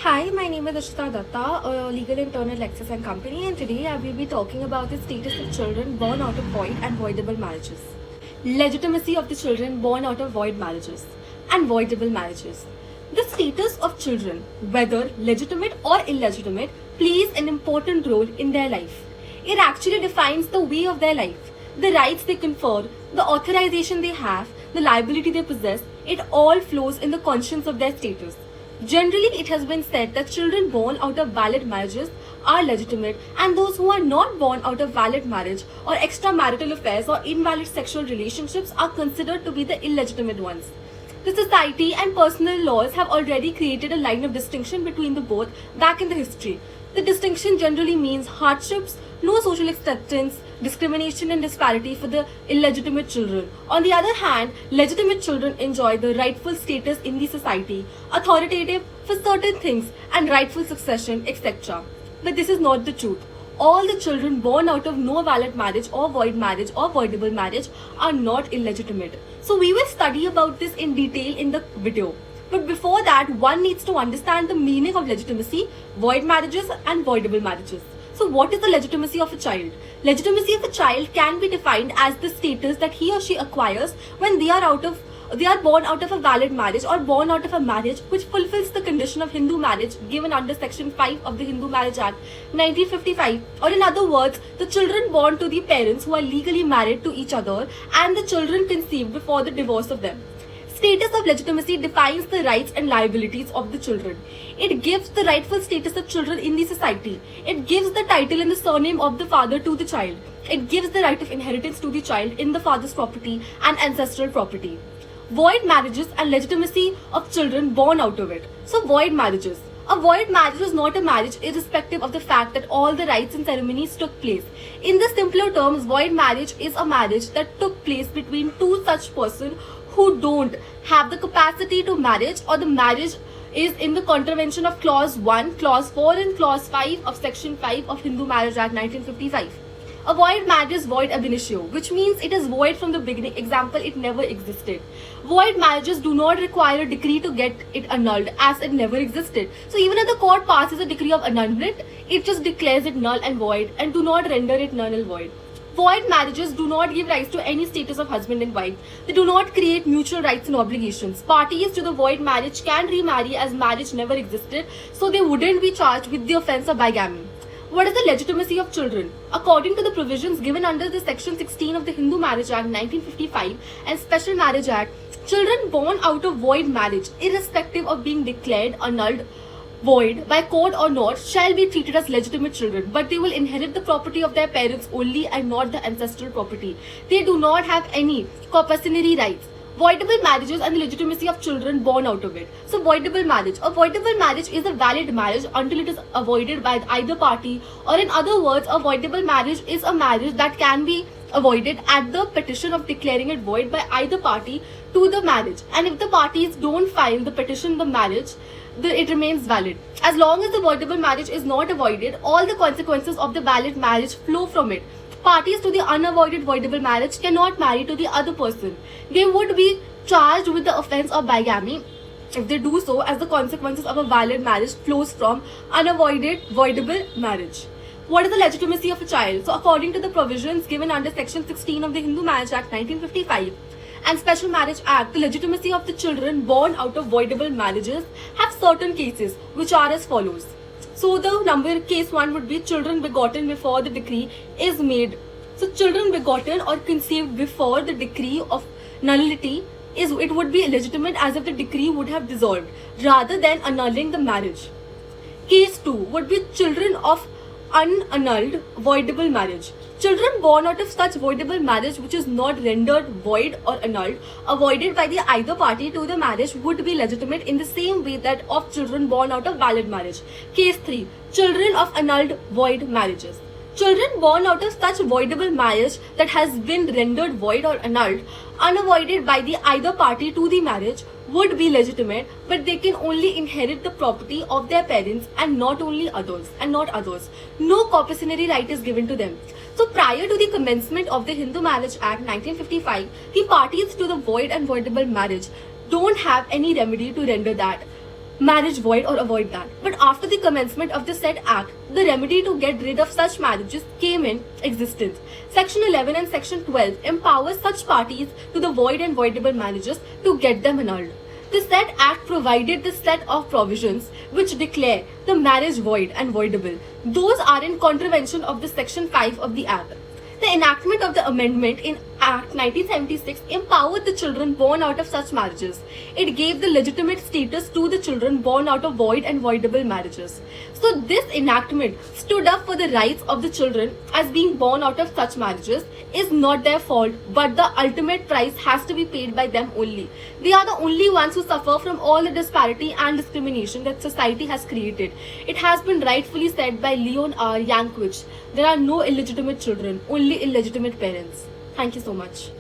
Hi, my name is Ashita Datta, a legal intern at Lexis and Company, and today I will be talking about the status of children born out of void and voidable marriages. Legitimacy of the children born out of void marriages and voidable marriages. The status of children, whether legitimate or illegitimate, plays an important role in their life. It actually defines the way of their life, the rights they confer, the authorization they have, the liability they possess. It all flows in the conscience of their status. Generally, it has been said that children born out of valid marriages are legitimate, and those who are not born out of valid marriage or extramarital affairs or invalid sexual relationships are considered to be the illegitimate ones. The society and personal laws have already created a line of distinction between the both back in the history. The distinction generally means hardships, no social acceptance, discrimination and disparity for the illegitimate children. On the other hand, legitimate children enjoy the rightful status in the society, authoritative for certain things and rightful succession, etc. But this is not the truth. All the children born out of no valid marriage or voidable marriage are not illegitimate. So we will study about this in detail in the video. But before that, one needs to understand the meaning of legitimacy, void marriages and voidable marriages. So what is the legitimacy of a child? Legitimacy of a child can be defined as the status that he or she acquires when they are born out of a valid marriage or born out of a marriage which fulfills the condition of Hindu marriage given under Section 5 of the Hindu Marriage Act 1955. Or in other words, the children born to the parents who are legally married to each other and the children conceived before the divorce of them. Status of legitimacy defines the rights and liabilities of the children. It gives the rightful status of children in the society. It gives the title and the surname of the father to the child. It gives the right of inheritance to the child in the father's property and ancestral property. Void marriages and legitimacy of children born out of it. So void marriages. A void marriage is not a marriage irrespective of the fact that all the rites and ceremonies took place. In the simpler terms, void marriage is a marriage that took place between two such persons who don't have the capacity to marriage, or the marriage is in the contravention of clause 1, clause 4 and clause 5 of section 5 of Hindu Marriage Act 1955. A void marriage is void ab initio, which means it is void from the beginning. Example, it never existed. Void marriages do not require a decree to get it annulled, as it never existed. So even if the court passes a decree of annulment, it just declares it null and void and do not render it null and void. Void marriages do not give rise to any status of husband and wife. They do not create mutual rights and obligations. Parties to the void marriage can remarry as marriage never existed, so they wouldn't be charged with the offense of bigamy. What is the legitimacy of children? According to the provisions given under the Section 16 of the Hindu Marriage Act 1955 and Special Marriage Act, children born out of void marriage, irrespective of being declared annulled, void by court or not, shall be treated as legitimate children, but they will inherit the property of their parents only and not the ancestral property. They do not have any corpuscinary rights. Voidable marriages and the legitimacy of children born out of it. So voidable marriage. A voidable marriage is a valid marriage until it is avoided by either party, or in other words, a voidable marriage is a marriage that can be avoided at the petition of declaring it void by either party to the marriage. And if the parties don't file the petition, the marriage, it remains valid. As long as the voidable marriage is not avoided, all the consequences of the valid marriage flow from it. Parties to the unavoided voidable marriage cannot marry to the other person. They would be charged with the offense of bigamy if they do so, as the consequences of a valid marriage flows from unavoided voidable marriage. What is the legitimacy of a child? So according to the provisions given under Section 16 of the Hindu Marriage Act 1955 and Special Marriage Act, the legitimacy of the children born out of voidable marriages have certain cases which are as follows. So the case 1 would be children begotten before the decree is made. So children begotten or conceived before the decree of nullity it would be illegitimate, as if the decree would have dissolved rather than annulling the marriage. Case 2 would be children of unannulled voidable marriage. Children born out of such voidable marriage which is not rendered void or annulled, avoided by the either party to the marriage, would be legitimate in the same way that of children born out of valid marriage. Case 3. Children of annulled void marriages. Children born out of such voidable marriage that has been rendered void or annulled, unavoided by the either party to the marriage, would be legitimate, but they can only inherit the property of their parents and not others. No corpuscinary right is given to them. So prior to the commencement of the Hindu Marriage Act 1955, the parties to the void and voidable marriage don't have any remedy to render that marriage void or avoid that. But after the commencement of the said act, the remedy to get rid of such marriages came in existence. Section 11 and Section 12 empowers such parties to the void and voidable marriages to get them annulled. The said act provided the set of provisions which declare the marriage void and voidable. Those are in contravention of the Section 5 of the act. The enactment of the amendment in Act 1976 empowered the children born out of such marriages. It gave the legitimate status to the children born out of void and voidable marriages. So this enactment stood up for the rights of the children as being born out of such marriages is not their fault, but the ultimate price has to be paid by them only. They are the only ones who suffer from all the disparity and discrimination that society has created. It has been rightfully said by Leon R. Yankovic, there are no illegitimate children, only illegitimate parents. Thank you so much.